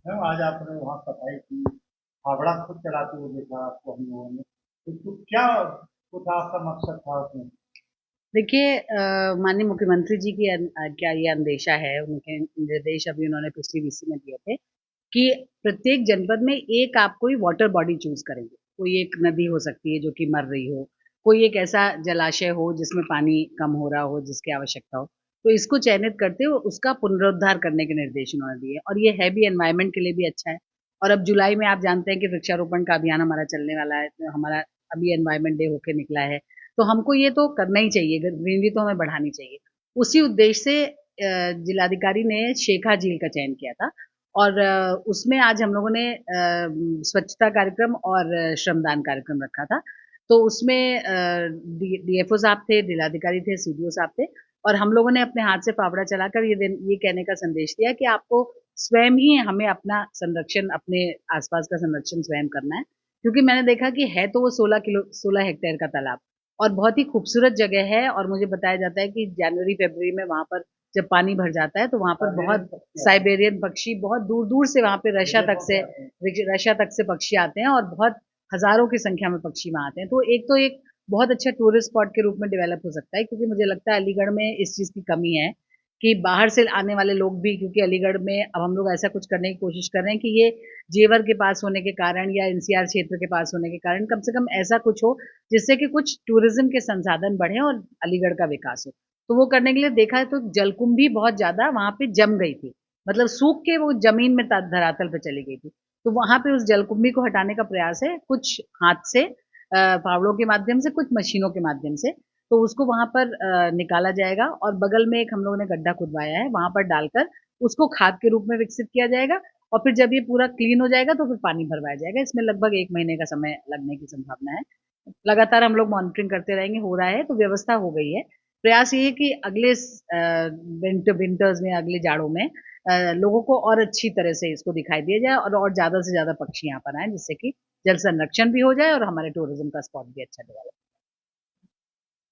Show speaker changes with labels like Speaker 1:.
Speaker 1: Ma'am आज आपने वहाँ सफाई की, फावड़ा खुद चलाते हुए देखा आपको हम लोगों ने, तो क्या कुछ आपका मकसद था उसमें?
Speaker 2: देखिए माननीय मुख्यमंत्री जी की क्या ये अंदेशा है, उनके निर्देश अभी उन्होंने पिछली वीसी में दिए थे कि प्रत्येक जनपद में एक आप कोई वाटर बॉडी चूज़ करेंगे। कोई एक नदी हो सकती है जो कि मर रही हो, कोई एक ऐसा जलाशय हो जिसमें पानी कम हो रहा हो, जिसकी आवश्यकता हो। तो इसको चयनित करते हुए उसका पुनरुद्धार करने के निर्देश उन्होंने दिए और ये है भी एनवायरनमेंट के लिए भी अच्छा है। और अब जुलाई में आप जानते हैं कि वृक्षारोपण का अभियान हमारा चलने वाला है, तो हमारा अभी एनवायरनमेंट डे होके निकला है। तो हमको ये तो करना ही चाहिए, ग्रीनरी तो हमें बढ़ानी चाहिए। उसी उद्देश्य से जिलाधिकारी ने शेखा झील का चयन किया था और उसमें आज हम लोगों ने स्वच्छता कार्यक्रम और श्रमदान कार्यक्रम रखा था। तो उसमें डीएफओ साहब थे, जिलाधिकारी थे, सीडीओ साहब थे और हम लोगों ने अपने हाथ से फावड़ा चलाकर ये कहने का संदेश दिया कि आपको स्वयं ही हमें अपना संरक्षण, अपने आसपास का संरक्षण स्वयं करना है। क्योंकि मैंने देखा कि है तो वो 16 हेक्टेयर का तालाब और बहुत ही खूबसूरत जगह है और मुझे बताया जाता है कि जनवरी-फ़रवरी में वहाँ पर जब पानी भर जाता है तो वहाँ पर
Speaker 1: साइबेरियन
Speaker 2: बहुत
Speaker 1: पक्षी आते हैं,
Speaker 2: साइबेरियन पक्षी बहुत दूर-दूर से वहाँ पे
Speaker 1: विदेशों से आते हैं।
Speaker 2: रशिया तक से पक्षी आते हैं और बहुत हज़ारों की संख्या में पक्षी वहाँ आते हैं। तो एक बहुत अच्छा टूरिस्ट स्पॉट के रूप में डेवलप हो सकता है क्योंकि मुझे लगता है अलीगढ़ में इस चीज़ की कमी है कि बाहर से आने वाले लोग भी, क्योंकि अलीगढ़ में अब हम लोग ऐसा कुछ करने की कोशिश कर रहे हैं कि ये जेवर के पास होने के कारण या एनसीआर क्षेत्र के पास होने के कारण कम से कम ऐसा कुछ हो जिससे कि कुछ टूरिज्म के संसाधन बढ़े और अलीगढ़ का विकास हो। तो वो करने के लिए देखा है तो जलकुंभी बहुत ज़्यादा वहाँ पे जम गई थी। मतलब सूख के वो ज़मीन में त धरातल पे चली गई थी। तो वहाँ पे उस जलकुंभी को हटाने का प्रयास है, कुछ हाथ से फावड़ों के माध्यम से, कुछ मशीनों के माध्यम से। तो उसको वहाँ पर निकाला जाएगा और बगल में एक हम लोगों ने गड्ढा खुदवाया है, वहाँ पर डालकर उसको खाद के रूप में विकसित किया जाएगा और फिर जब ये पूरा क्लीन हो जाएगा तो फिर पानी भरवाया जाएगा। इसमें लगभग 1 महीने का समय लगने की संभावना है। लगातार हम लोग मॉनिटरिंग करते रहेंगे, हो रहा है, तो व्यवस्था हो गई है। प्रयास ये है कि अगले विंटर्स में, अगले जाड़ों में लोगों को और अच्छी तरह से इसको दिखाई दिया जाए और ज़्यादा से ज़्यादा पक्षी यहाँ पर आएँ, जिससे कि जल संरक्षण भी हो जाए और हमारे टूरिज़्म का स्पॉट भी अच्छा डेवलप